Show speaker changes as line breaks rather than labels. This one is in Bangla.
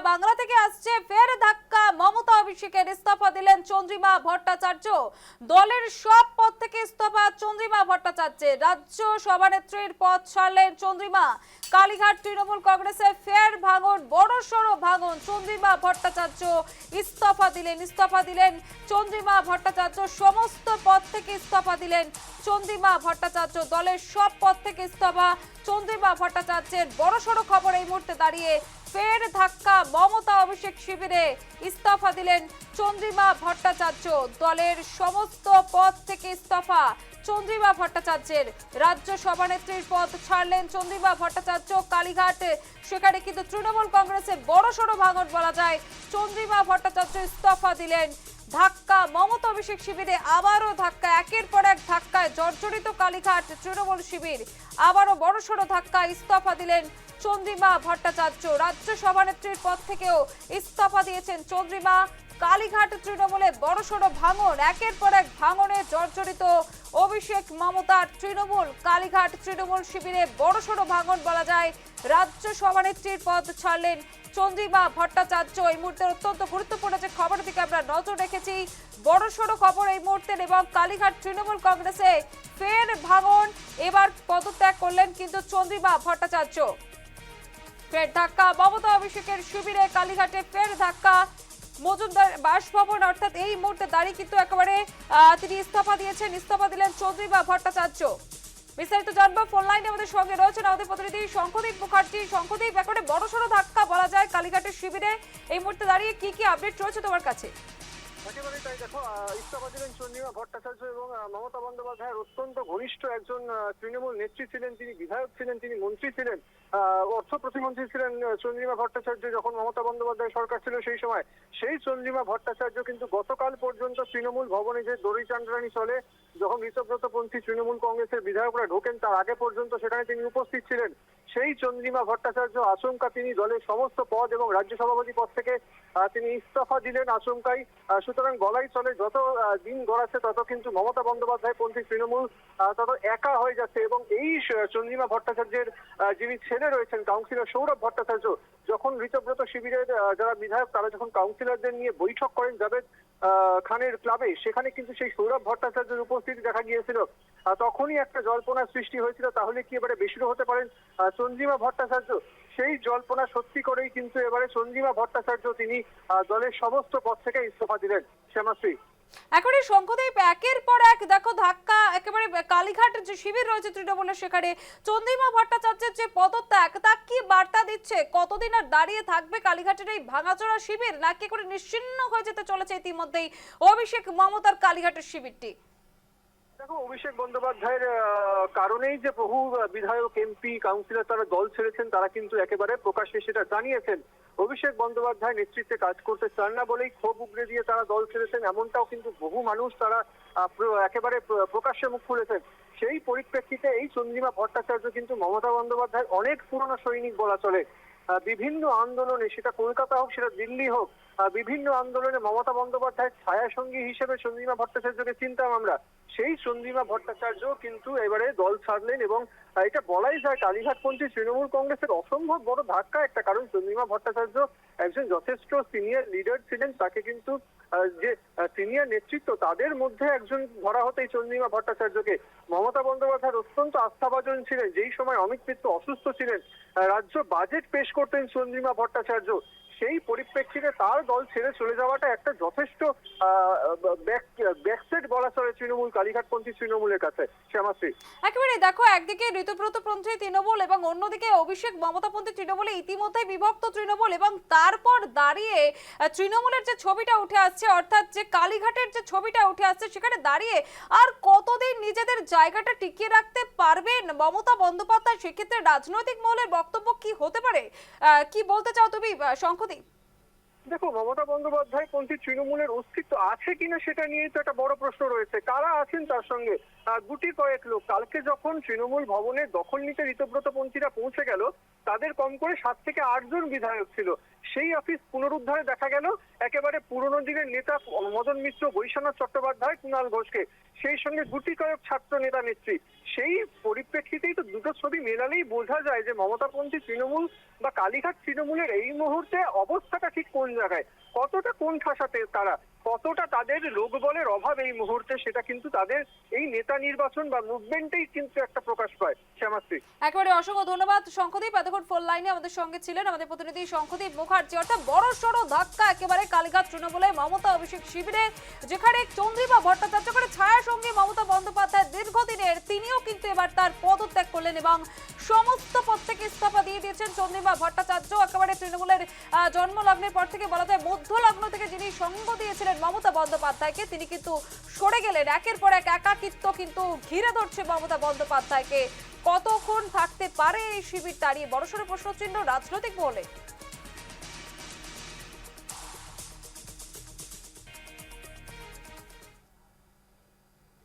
বাংলা থেকে আসছে ফের ধাক্কা, মমতা অভিষেকের ইস্তফা দিলেন চন্দ্রিমা ভট্টাচার্য। দলের সব পদ থেকে ইস্তফা চন্দ্রিমা ভট্টাচার্যের। রাজ্য সভানেত্রীর পদ ছাড়লেন চন্দ্রিমা। কালীঘাট তৃণমূল কংগ্রেসে ফের ভাঙন, বড়সড় ভাঙন। চন্দ্রিমা ভট্টাচার্য ইস্তফা দিলেন চন্দ্রিমা ভট্টাচার্য। সমস্ত পদ থেকে ইস্তফা দিলেন চন্দ্রিমা ভট্টাচার্য। দলের সব পদ থেকে ইস্তফা চন্দ্রিমা ভট্টাচার্যের। বড়সড় খবর এই মুহূর্তে দাঁড়িয়ে, ফের ধাক্কা, মমতা অভিষেক শিবিরে ইস্তফা দিলেন চন্দ্রিমা ভট্টাচার্য। দলের সমস্ত পদ থেকে ইস্তফা চন্দ্রিমা ভট্টাচার্যের। রাজ্য সভানেত্রীর পদ ছাড়লেন চন্দ্রিমা ভট্টাচার্য। কালীঘাট, সেখানে কিন্তু তৃণমূল কংগ্রেসের বড়সড় ভাঙন বলা যায়। চন্দ্রিমা ভট্টাচার্য ইস্তফা দিলেন। ধাক্কা, মমতা অভিষেক শিবিরে আবারও ধাক্কা। একের পর এক ধাক্কায় জর্জরিত কালীঘাট তৃণমূল শিবির। আবারও বড়সড় ধাক্কা, ইস্তফা দিলেন চন্দ্রিমা ভট্টাচার্য। রাজ্য সভানেত্রীর পদ থেকেও ইস্তফা দিয়েছেন চন্দ্রিমা। কালীঘাট তৃণমূলে বড়সড় ভাঙন, একের পর এক ভাঙনে জর্জরিত অভিষেক মমতার তৃণমূল। কালীঘাট তৃণমূল শিবিরে বড়সড় ভাঙন বলা যায়। রাজ্য সভানেত্রীর পদ ছাড়লেন চন্দ্রিমা ভট্টাচার্য। এই মুহূর্তে অত্যন্ত গুরুত্বপূর্ণ যে খবরের দিকে আমরা নজর রেখেছি, বড়সড় খবর এই মুহূর্তের। এবং কালীঘাট তৃণমূল কংগ্রেসে ফের ভাঙন, এবার পদত্যাগ করলেন কিন্তু চন্দ্রিমা ভট্টাচার্য। ফের ধাক্কা, মমতা অভিষেকের শিবিরে কালীঘাটে ফের ধাক্কা। মজুমদার বাসভবন, অর্থাৎ এই মুহূর্তে দাঁড়িয়ে কিন্তু একেবারে তিনি ইস্তফা দিলেন চন্দ্রিমা ভট্টাচার্য। বিস্তারিত জানবো, ফোন লাইনে আমাদের সঙ্গে রয়েছেন আমাদের প্রতিনিধি শঙ্খদীপ মুখার্জি। শঙ্খদীপ, একেবারে বড়সড় ধাক্কা বলা যায় কালীঘাটের শিবিরে। এই মুহূর্তে দাঁড়িয়ে কি কি আপডেট রয়েছে তোমার কাছে?
একেবারেই তাই। দেখো, ইস্তফা দিলেন চন্দ্রিমা ভট্টাচার্য এবং মমতা বন্দ্যোপাধ্যায়ের অত্যন্ত ঘনিষ্ঠ একজন তৃণমূল নেত্রী ছিলেন, তিনি বিধায়ক ছিলেন, তিনি মন্ত্রী ছিলেন, অর্থ প্রতিমন্ত্রী ছিলেন চন্দ্রিমা ভট্টাচার্য যখন মমতা বন্দ্যোপাধ্যায় সরকার ছিল সেই সময়। সেই চন্দ্রিমা ভট্টাচার্য কিন্তু গতকাল পর্যন্ত তৃণমূল ভবনে যে দড়ি টানাটানি চলে, যখন ঋতব্রতপন্থী তৃণমূল কংগ্রেসের বিধায়করা ঢোকেন তার আগে পর্যন্ত সেখানে তিনি উপস্থিত ছিলেন। সেই চন্দ্রিমা ভট্টাচার্য আচমকা তিনি দলের সমস্ত পদ এবং রাজ্য সভাপতি পদ থেকে তিনি ইস্তফা দিলেন আচমকাই। সুতরাং বলাই চলে, যত দিন গড়াচ্ছে তত কিন্তু মমতা বন্দ্যোপাধ্যায় পন্থী তৃণমূল তত একা হয়ে যাচ্ছে। এবং এই চন্দ্রিমা ভট্টাচার্যের যিনি ছেলে রয়েছেন কাউন্সিলর সৌরভ ভট্টাচার্য, যখন ঋতব্রত শিবিরের যারা বিধায়ক তারা যখন কাউন্সিলরদের নিয়ে বৈঠক করেন জাভেদ খানের ক্লাবে, সেখানে কিন্তু সেই সৌরভ ভট্টাচার্যের উপস্থিতি দেখা গিয়েছিল। তখনই একটা জল্পনার সৃষ্টি হয়েছিল, তাহলে কি এবারে বেশিরও হতে পারেন চন্দ্রিমা ভট্টাচার্য। সেই জল্পনা সত্যি করেই কিন্তু এবারে চন্দ্রিমা ভট্টাচার্য তিনি দলের সমস্ত পদ থেকে ইস্তফা দিলেন। শ্যামাশ্রী,
একেবারে শঙ্খদীপ, একের পর এক দেখো ধাক্কা। একেবারে কালীঘাট যে শিবির রয়েছে তৃণমূলের, সেখানে চন্দ্রিমা ভট্টাচার্যের যে পদত্যাগ, তা কি বার্তা দিচ্ছে? কতদিন আর দাঁড়িয়ে থাকবে কালীঘাটের এই ভাঙাচোরা শিবির, নাকি করে নিশ্চিহ্ন হয়ে যেতে চলেছে ইতিমধ্যেই অভিষেক মমতার কালীঘাটের শিবিরটি?
দেখো, অভিষেক বন্দ্যোপাধ্যায়ের কারণেই যে বহু বিধায়ক, এমপি, কাউন্সিলর তারা দল ছেড়েছেন, তারা কিন্তু একেবারে প্রকাশ্যে সেটা জানিয়েছেন। অভিষেক বন্দ্যোপাধ্যায় নেতৃত্বে কাজ করতে চান না বলেই ক্ষোভ উগরে দিয়ে তারা দল ছেড়েছেন, এমনটাও কিন্তু বহু মানুষ তারা একেবারে প্রকাশ্যে মুখ খুলেছেন। সেই পরিপ্রেক্ষিতে এই চন্দ্রিমা ভট্টাচার্য কিন্তু মমতা বন্দ্যোপাধ্যায়ের অনেক পুরনো সৈনিক বলা চলে। বিভিন্ন আন্দোলনে, সেটা কলকাতা হোক সেটা দিল্লি হোক, বিভিন্ন আন্দোলনে মমতা বন্দ্যোপাধ্যায়ের ছায়াসঙ্গী হিসেবে চন্দ্রিমা ভট্টাচার্যকে চিনতাম আমরা। সেই চন্দ্রিমা ভট্টাচার্য কিন্তু এবারে দল ছাড়লেন এবং এটা বলাই যায় কালীঘাটপন্থী তৃণমূল কংগ্রেসের অসম্ভব বড় ধাক্কা একটা। কারণ চন্দ্রিমা ভট্টাচার্য একজন যথেষ্ট সিনিয়র লিডার ছিলেন, তাকে কিন্তু যে সিনিয়র নেতৃত্ব তাদের মধ্যে একজন ধরা হতো এই চন্দ্রিমা ভট্টাচার্যকে। মমতা বন্দ্যোপাধ্যায়ের অত্যন্ত আস্থাভাজন ছিলেন। যেই সময় অমিত মিত্র অসুস্থ ছিলেন, রাজ্য বাজেট পেশ করতেন চন্দ্রিমা ভট্টাচার্য। সেই পরিপ্রেক্ষিতে তার দল ছেড়ে চলে যাওয়াটা একটা যথেষ্ট ব্যাকসেট বলা চলে তৃণমূল, কালীঘাটপন্থী তৃণমূলের কাছে। শ্যামাশ্রী,
একেবারে দেখো, একদিকে ঋতব্রতপন্থী তৃণমূল এবং অন্যদিকে অভিষেক মমতাপন্থী তৃণমূলে ইতিমধ্যে বিভক্ত তৃণমূল। এবং তারপর দাঁড়িয়ে তৃণমূলের যে ছবিটা উঠে আসছে, অর্থাৎ যে কালীঘাটের যে ছবিটা উঠে আসছে, সেখানে দাঁড়িয়ে আর কতদিন নিজেদের জায়গাটা টিকিয়ে রাখতে পারবেন মমতা বন্দ্যোপাধ্যায়? সেক্ষেত্রে রাজনৈতিক মহলের বক্তব্য কি হতে পারে, কি বলতে চাও তুমি শঙ্খদীপ?
দেখো, মমতা বন্দ্যোপাধ্যায় পন্থী তৃণমূলের অস্তিত্ব আছে কিনা সেটা নিয়ে তো একটা বড় প্রশ্ন রয়েছে। কারা আছেন তার সঙ্গে? গুটি কয়েক লোক। কালকে যখন তৃণমূল ভবনে দখল নিতে ঋতব্রতপন্থীরা পৌঁছে গেল, তাদের কম করে 7 থেকে 8 জন বিধায়ক ছিল। সেই অফিস পুনরুদ্ধারে দেখা গেল একেবারে পুরনো দিনের নেতা মদন মিত্র, বৈশ্বনাথ চট্টোপাধ্যায়, কুণাল ঘোষকে, সেই সঙ্গে গুটি কয়েক ছাত্র নেতা নেত্রী। সেই পরিপ্রেক্ষিতেই তো দুটো ছবি মেলালেই বোঝা যায় যে মমতাপন্থী তৃণমূল বা কালীঘাট তৃণমূলের এই মুহূর্তে অবস্থাটা ঠিক কোন জায়গায়, কতটা কোন ঠাসাতে তারা, কতটা তাদের লোকবলের অভাব এই মুহূর্তে, সেটা কিন্তু তাদের এই নেতা নির্বাচন বা মুভমেন্টেই কিন্তু একটা প্রকাশ পায়। শ্যামাশ্রী,
একেবারে অসংখ্য ধন্যবাদ শঙ্খদীপ। এতক্ষণ ফোন লাইনে আমাদের সঙ্গে ছিলেন আমাদের প্রতিনিধি শঙ্খদীপ মুখার্জি। অর্থাৎ বড় সড়ো ধাক্কা একেবারে কালীঘাট তৃণমূলে মমতা অভিষেক শিবিরে, যেখানে চন্দ্রিমা ভট্টাচার্য করে ছায়া সঙ্গী মমতা বন্দ্যোপাধ্যায় দীর্ঘদিনের, তিনিও কিন্তু এবার তার পদত্যাগ করলেন এবং সমস্ত পদ থেকে ইস্তফা দিয়ে দিয়েছেন চন্দ্রিমা ভট্টাচার্য। একেবারে তৃণমূলের জন্মলগ্নের পর থেকে বলা যায় মধ্য লগ্ন থেকে যিনি সঙ্গ দিয়েছিলেন মমতা বন্দ্যোপাধ্যায়কে, তিনি কিন্তু সরে গেলেন। একের পর এক একাকিত্ব কিন্তু ঘিরে ধরছে মমতা বন্দ্যোপাধ্যায়কে। কতক্ষণ থাকতে পারে এই শিবির দাঁড়িয়ে, বড়সড় প্রশ্নচিহ্ন রাজনৈতিক মহলে।